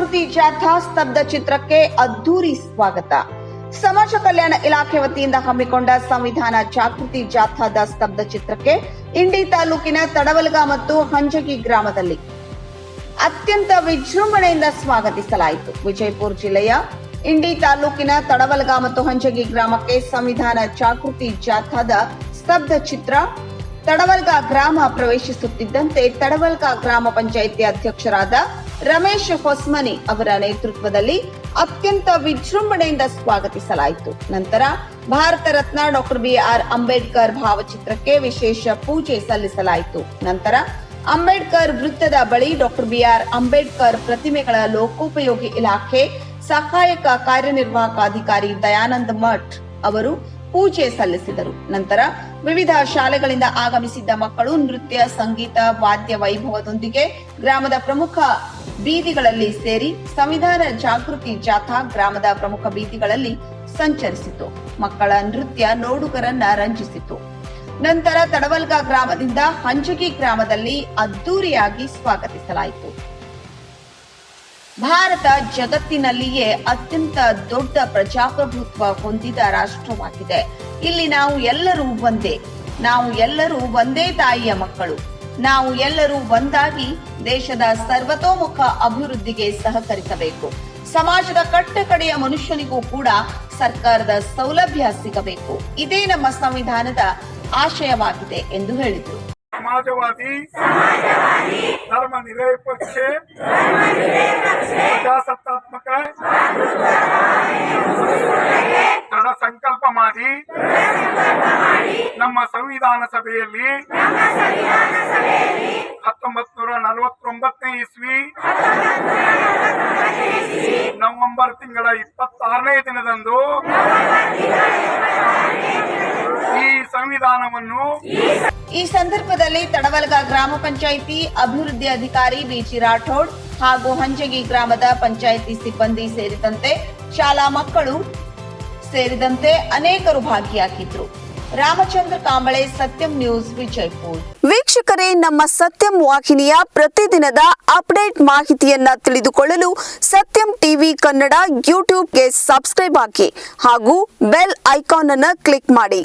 ಜಾಗೃತಿ ಜಾಥಾ ಸ್ತಬ್ಧ ಚಿತ್ರಕ್ಕೆ ಅದ್ದೂರಿ ಸ್ವಾಗತ. ಸಮಾಜ ಕಲ್ಯಾಣ ಇಲಾಖೆ ವತಿಯಿಂದ ಹಮ್ಮಿಕೊಂಡ ಸಂವಿಧಾನ ಜಾಗೃತಿ ಜಾಥಾದ ಸ್ತಬ್ಧ ಚಿತ್ರಕ್ಕೆ ಇಂಡಿ ತಾಲೂಕಿನ ತಡವಲ್ಗ ಮತ್ತು ಹಂಜಗಿ ಗ್ರಾಮದಲ್ಲಿ ಅತ್ಯಂತ ವಿಜೃಂಭಣೆಯಿಂದ ಸ್ವಾಗತಿಸಲಾಯಿತು. ವಿಜಯಪುರ ಜಿಲ್ಲೆಯ ಇಂಡಿ ತಾಲೂಕಿನ ತಡವಲ್ಗ ಮತ್ತು ಹಂಜಗಿ ಗ್ರಾಮಕ್ಕೆ ಸಂವಿಧಾನ ಜಾಗೃತಿ ಜಾಥಾದ ಸ್ತಬ್ಧ ಚಿತ್ರ ತಡವಲ್ಗ ಗ್ರಾಮ ಪ್ರವೇಶಿಸುತ್ತಿದ್ದಂತೆ ತಡವಲ್ಗ ಗ್ರಾಮ ಪಂಚಾಯಿತಿ ಅಧ್ಯಕ್ಷರಾದ ರಮೇಶ್ ಹೊಸ್ಮನಿ ಅವರ ನೇತೃತ್ವದಲ್ಲಿ ಅತ್ಯಂತ ವಿಜೃಂಭಣೆಯಿಂದ ಸ್ವಾಗತಿಸಲಾಯಿತು. ನಂತರ ಭಾರತ ರತ್ನ ಡಾಕ್ಟರ್ ಬಿಆರ್ ಅಂಬೇಡ್ಕರ್ ಭಾವಚಿತ್ರಕ್ಕೆ ವಿಶೇಷ ಪೂಜೆ ಸಲ್ಲಿಸಲಾಯಿತು. ನಂತರ ಅಂಬೇಡ್ಕರ್ ವೃತ್ತದ ಬಳಿ ಡಾಕ್ಟರ್ ಬಿಆರ್ ಅಂಬೇಡ್ಕರ್ ಪ್ರತಿಮೆಗಳ ಲೋಕೋಪಯೋಗಿ ಇಲಾಖೆ ಸಹಾಯಕ ಕಾರ್ಯನಿರ್ವಾಹಕ ಅಧಿಕಾರಿ ದಯಾನಂದ ಮಠ್ ಅವರು ಪೂಜೆ ಸಲ್ಲಿಸಿದರು. ನಂತರ ವಿವಿಧ ಶಾಲೆಗಳಿಂದ ಆಗಮಿಸಿದ್ದ ಮಕ್ಕಳು ನೃತ್ಯ, ಸಂಗೀತ, ವಾದ್ಯ ವೈಭವದೊಂದಿಗೆ ಗ್ರಾಮದ ಪ್ರಮುಖ ಬೀದಿಗಳಲ್ಲಿ ಸೇರಿ ಸಂವಿಧಾನ ಜಾಗೃತಿ ಜಾಥಾ ಗ್ರಾಮದ ಪ್ರಮುಖ ಬೀದಿಗಳಲ್ಲಿ ಸಂಚರಿಸಿತು. ಮಕ್ಕಳ ನೃತ್ಯ ನೋಡುಗರನ್ನ ರಂಜಿಸಿತು. ನಂತರ ತಡವಲ್ಗ ಗ್ರಾಮದಿಂದ ಹಂಜಗಿ ಗ್ರಾಮದಲ್ಲಿ ಅದ್ದೂರಿಯಾಗಿ ಸ್ವಾಗತಿಸಲಾಯಿತು. ಭಾರತ ಜಗತ್ತಿನಲ್ಲಿಯೇ ಅತ್ಯಂತ ದೊಡ್ಡ ಪ್ರಜಾಪ್ರಭುತ್ವ ಹೊಂದಿದ ರಾಷ್ಟ್ರವಾಗಿದೆ. ಇಲ್ಲಿ ನಾವು ಎಲ್ಲರೂ ಒಂದೇ. ನಾವು ಎಲ್ಲರೂ ಒಂದೇ ತಾಯಿಯ ಮಕ್ಕಳು. ನಾವು ಎಲ್ಲರೂ ಒಂದಾಗಿ ದೇಶದ ಸರ್ವತೋಮುಖ ಅಭಿವೃದ್ಧಿಗೆ ಸಹಕರಿಸಬೇಕು. ಸಮಾಜದ ಕಟ್ಟಕಡೆಯ ಮನುಷ್ಯನಿಗೂ ಕೂಡ ಸರ್ಕಾರದ ಸೌಲಭ್ಯ ಸಿಗಬೇಕು. ಇದೇ ನಮ್ಮ ಸಂವಿಧಾನದ ಆಶಯವಾಗಿದೆ ಎಂದು ಹೇಳಿದರು. समाजवादी धर्मनिरपेक्ष ಪ್ರಜಾಸತ್ತಾತ್ಮಕ ದೃಢ ಸಂಕಲ್ಪ ಮಾಡಿ ನಮ್ಮ ಸಂವಿಧಾನ ಸಭೆಯಲ್ಲಿ 1949ನೇ ಇಸ್ವಿ ನವೆಂಬರ್ ತಿಂಗಳ 26ನೇ ದಿನದಂದು ಈ ಸಂವಿಧಾನವನ್ನು ಈ ಸಂದರ್ಭದಲ್ಲಿ ತಡವಲ್ಗ ಗ್ರಾಮ ಪಂಚಾಯಿತಿ ಅಭಿವೃದ್ಧಿ ಅಧಿಕಾರಿ ಬಿಜಿ ರಾಠೋಡ್ ಹಾಗೂ ಹಂಜಗಿ ಗ್ರಾಮದ ಪಂಚಾಯಿತಿ ಸಿಬ್ಬಂದಿ ಸೇರಿದಂತೆ ಶಾಲಾ ಮಕ್ಕಳು ಸೇರಿದಂತೆ ಅನೇಕರು ಭಾಗಿಯಾಗಿದ್ದರು. ರಾಮಚಂದ್ರ ಕಾಂಬಳೆ, ಸತ್ಯಂ ನ್ಯೂಸ್, ವಿಜಯಪುರ. ವೀಕ್ಷಕರೇ, ನಮ್ಮ ಸತ್ಯಂ ವಾಹಿನಿಯ ಪ್ರತಿದಿನದ ಅಪ್ಡೇಟ್ ಮಾಹಿತಿಯನ್ನ ತಿಳಿದುಕೊಳ್ಳಲು ಸತ್ಯಂ ಟಿವಿ ಕನ್ನಡ ಯೂಟ್ಯೂಬ್ಗೆ ಸಬ್ಸ್ಕ್ರೈಬ್ ಆಗಿ ಹಾಗೂ ಬೆಲ್ ಐಕಾನ್ ಅನ್ನು ಕ್ಲಿಕ್ ಮಾಡಿ.